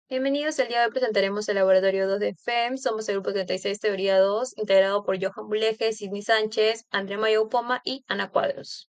Bienvenidos, el día de hoy presentaremos el laboratorio 2 de FEM. Somos el grupo 36, teoría 2, integrado por Johan Buleje, Sidney Sánchez, Andrea Mayo Poma y Ana Cuadros.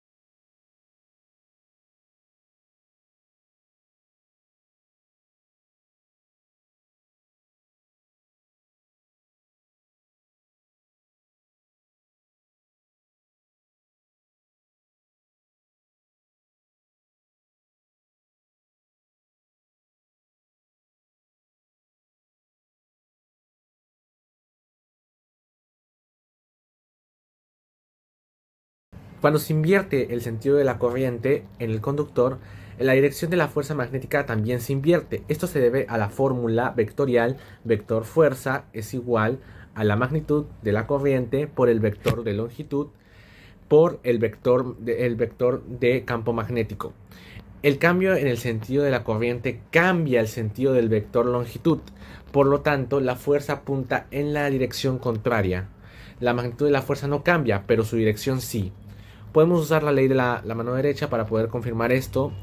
Cuando se invierte el sentido de la corriente en el conductor, la dirección de la fuerza magnética también se invierte. Esto se debe a la fórmula vectorial vector fuerza es igual a la magnitud de la corriente por el vector de longitud por el vector de campo magnético. El cambio en el sentido de la corriente cambia el sentido del vector longitud. Por lo tanto, la fuerza apunta en la dirección contraria. La magnitud de la fuerza no cambia, pero su dirección sí. Podemos usar la ley de la mano derecha para poder confirmar esto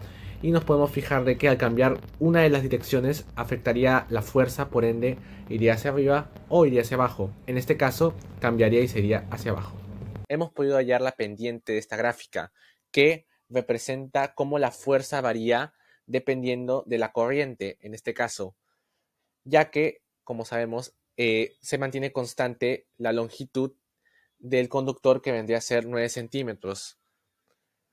y nos podemos fijar de que al cambiar una de las direcciones afectaría la fuerza, por ende iría hacia arriba o iría hacia abajo. En este caso cambiaría y sería hacia abajo. Hemos podido hallar la pendiente de esta gráfica que representa cómo la fuerza varía dependiendo de la corriente, en este caso, ya que, como sabemos, se mantiene constante la longitud del conductor, que vendría a ser 9 centímetros.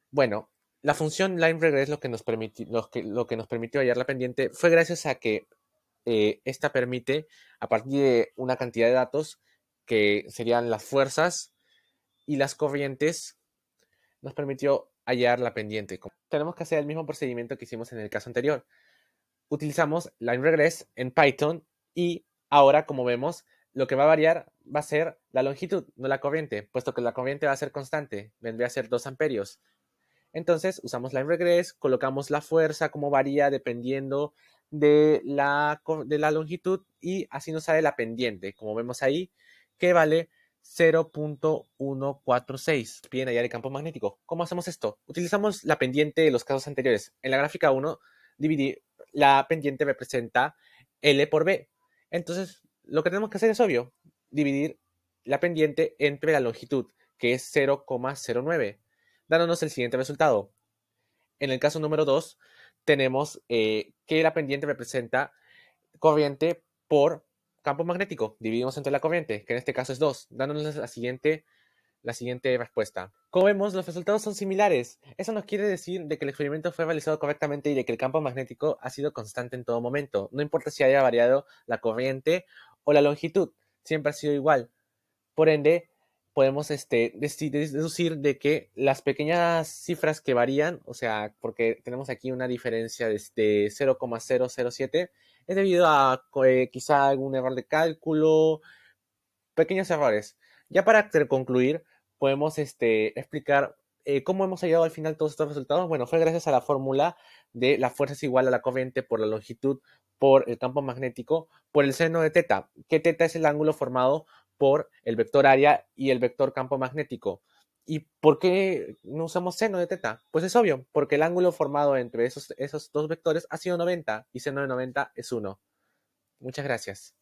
Bueno, la función line lo que nos permitió hallar la pendiente fue gracias a que esta permite, a partir de una cantidad de datos que serían las fuerzas y las corrientes, nos permitió hallar la pendiente. Tenemos que hacer el mismo procedimiento que hicimos en el caso anterior. Utilizamos line en Python y ahora, como vemos, lo que va a variar va a ser la longitud, no la corriente, puesto que la corriente va a ser constante, vendría a ser 2 amperios. Entonces usamos line colocamos la fuerza, cómo varía dependiendo de la longitud, y así nos sale la pendiente, como vemos ahí, que vale 0.146. Piden hallar el campo magnético. ¿Cómo hacemos esto? Utilizamos la pendiente de los casos anteriores. En la gráfica 1, la pendiente representa L por B. Entonces, lo que tenemos que hacer es obvio, dividir la pendiente entre la longitud, que es 0,09, dándonos el siguiente resultado. En el caso número 2, tenemos que la pendiente representa corriente por campo magnético. Dividimos entre la corriente, que en este caso es 2, dándonos la siguiente respuesta. Como vemos, los resultados son similares. Eso nos quiere decir de que el experimento fue realizado correctamente y de que el campo magnético ha sido constante en todo momento. No importa si haya variado la corriente o la longitud, siempre ha sido igual. Por ende, podemos deducir de que las pequeñas cifras que varían, o sea, porque tenemos aquí una diferencia de 0,007, es debido a quizá algún error de cálculo, pequeños errores. Ya para concluir, podemos explicar cómo hemos llegado al final todos estos resultados. Bueno, fue gracias a la fórmula de la fuerza es igual a la corriente por la longitud por el campo magnético por el seno de teta, que teta es el ángulo formado por el vector área y el vector campo magnético. ¿Y por qué no usamos seno de teta? Pues es obvio, porque el ángulo formado entre esos dos vectores ha sido 90 y seno de 90 es 1. Muchas gracias.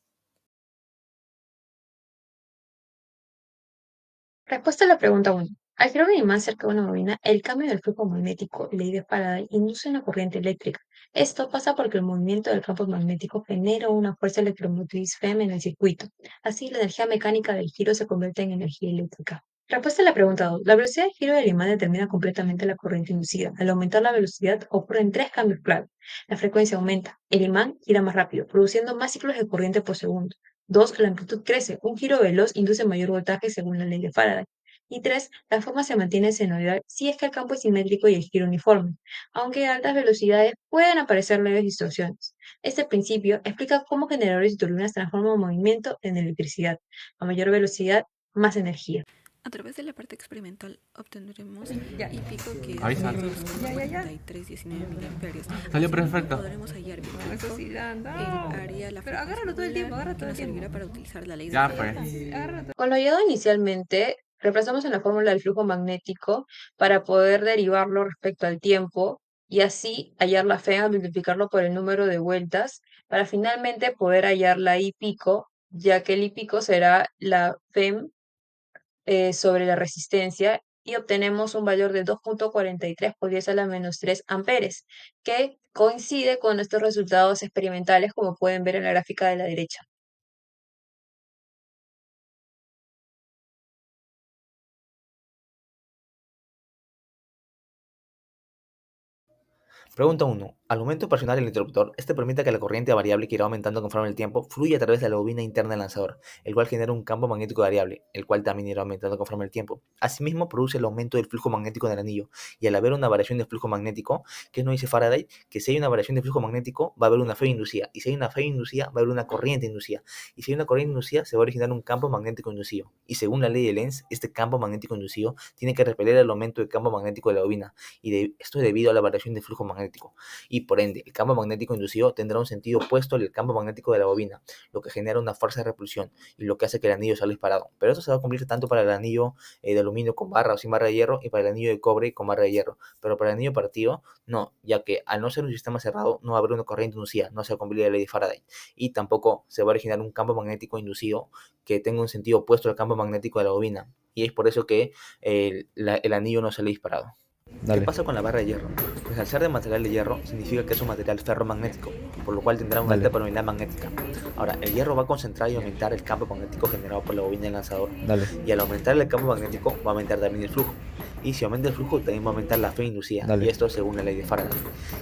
Respuesta a la pregunta 1. Al girar un imán cerca de una bobina, el cambio del flujo magnético, ley de Faraday, induce una corriente eléctrica. Esto pasa porque el movimiento del campo magnético genera una fuerza electromotriz FEM en el circuito. Así, la energía mecánica del giro se convierte en energía eléctrica. Respuesta a la pregunta 2. La velocidad de giro del imán determina completamente la corriente inducida. Al aumentar la velocidad ocurren tres cambios clave. La frecuencia aumenta, el imán gira más rápido, produciendo más ciclos de corriente por segundo. 2. La amplitud crece. Un giro veloz induce mayor voltaje según la ley de Faraday. Y 3. La forma se mantiene senoidal si es que el campo es simétrico y el giro uniforme, aunque a altas velocidades pueden aparecer leves distorsiones. Este principio explica cómo generadores y turbinas transforman movimiento en electricidad. A mayor velocidad, más energía. A través de la parte experimental obtendremos y pico que es Avisa. 2,4319 miliamperios. Salió perfecto. Podremos hallar Eso sí, anda. haría la Pero agárralo todo el tiempo, agárralo todo el que nos tiempo. servirá para utilizar la ley de Ya Faraday. fue. Agárralo todo. Con lo hallado inicialmente, reemplazamos en la fórmula del flujo magnético para poder derivarlo respecto al tiempo y así hallar la FEM al multiplicarlo por el número de vueltas para finalmente poder hallar la I pico, ya que el I pico será la FEM sobre la resistencia y obtenemos un valor de 2,43 por 10 a la menos 3 amperes, que coincide con nuestros resultados experimentales, como pueden ver en la gráfica de la derecha. Pregunta 1. Al momento de presionar el interruptor, este permite que la corriente variable que irá aumentando conforme el tiempo fluya a través de la bobina interna del lanzador, el cual genera un campo magnético variable, el cual también irá aumentando conforme el tiempo. Asimismo, produce el aumento del flujo magnético del anillo, y al haber una variación de flujo magnético, ¿qué nos dice Faraday? Que si hay una variación de flujo magnético, va a haber una fe inducida, y si hay una fe inducida, va a haber una corriente inducida, y si hay una corriente inducida, se va a originar un campo magnético inducido. Y según la ley de Lenz, este campo magnético inducido tiene que repeler el aumento del campo magnético de la bobina, y esto es debido a la variación de flujo magnético. Y por ende, el campo magnético inducido tendrá un sentido opuesto al campo magnético de la bobina, lo que genera una fuerza de repulsión y lo que hace que el anillo salga disparado. Pero esto se va a cumplir tanto para el anillo de aluminio con barra o sin barra de hierro y para el anillo de cobre con barra de hierro. Pero para el anillo partido, no, ya que al no ser un sistema cerrado, no va a haber una corriente inducida, no se va a cumplir la ley de Faraday. Y tampoco se va a originar un campo magnético inducido que tenga un sentido opuesto al campo magnético de la bobina. Y es por eso que el anillo no sale disparado. ¿Qué pasa con la barra de hierro? Pues al ser de material de hierro significa que es un material ferromagnético, por lo cual tendrá una alta permeabilidad magnética. Ahora, el hierro va a concentrar y aumentar el campo magnético generado por la bobina del lanzador. Y al aumentar el campo magnético va a aumentar también el flujo. Y si aumenta el flujo también va a aumentar la fe inducida, y esto según la ley de Faraday.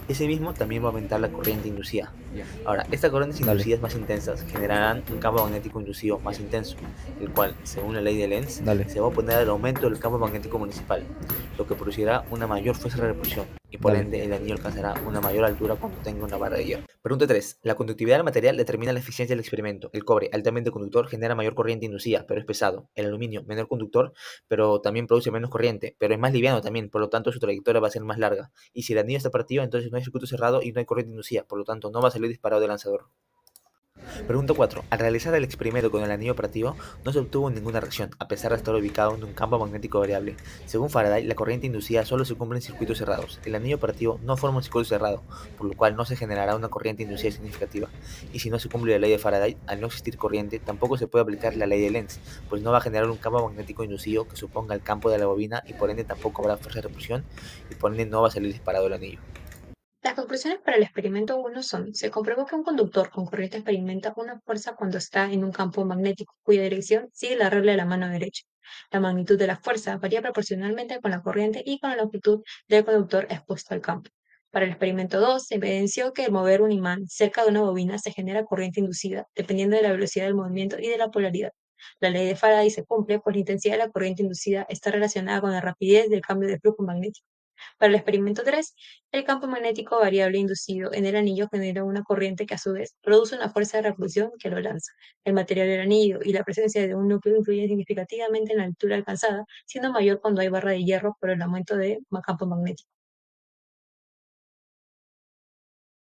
Ese mismo también va a aumentar la corriente inducida. Ahora, estas corrientes inducidas más intensas generarán un campo magnético inducido más intenso, el cual, según la ley de Lenz, se va a oponer al aumento del campo magnético municipal, lo que producirá una mayor fuerza de repulsión, y por ende el anillo alcanzará una mayor altura cuando tenga una barra de hierro. Pregunta 3. La conductividad del material determina la eficiencia del experimento. El cobre, altamente conductor, genera mayor corriente inducida, pero es pesado. El aluminio, menor conductor, pero también produce menos corriente, pero es más liviano también, por lo tanto su trayectoria va a ser más larga. Y si el anillo está partido, entonces no hay circuito cerrado y no hay corriente inducida, por lo tanto no va a salir disparado del lanzador. Pregunta 4. Al realizar el experimento con el anillo operativo, no se obtuvo ninguna reacción, a pesar de estar ubicado en un campo magnético variable. Según Faraday, la corriente inducida solo se cumple en circuitos cerrados. El anillo operativo no forma un circuito cerrado, por lo cual no se generará una corriente inducida significativa. Y si no se cumple la ley de Faraday, al no existir corriente, tampoco se puede aplicar la ley de Lenz, pues no va a generar un campo magnético inducido que suponga el campo de la bobina y por ende tampoco habrá fuerza de repulsión y por ende no va a salir disparado el anillo. Las conclusiones para el experimento 1 son: se comprobó que un conductor con corriente experimenta una fuerza cuando está en un campo magnético cuya dirección sigue la regla de la mano derecha. La magnitud de la fuerza varía proporcionalmente con la corriente y con la longitud del conductor expuesto al campo. Para el experimento 2, se evidenció que al mover un imán cerca de una bobina se genera corriente inducida, dependiendo de la velocidad del movimiento y de la polaridad. La ley de Faraday se cumple, pues la intensidad de la corriente inducida está relacionada con la rapidez del cambio de flujo magnético. Para el experimento 3, el campo magnético variable inducido en el anillo genera una corriente que a su vez produce una fuerza de repulsión que lo lanza. El material del anillo y la presencia de un núcleo influyen significativamente en la altura alcanzada, siendo mayor cuando hay barra de hierro por el aumento de campo magnético.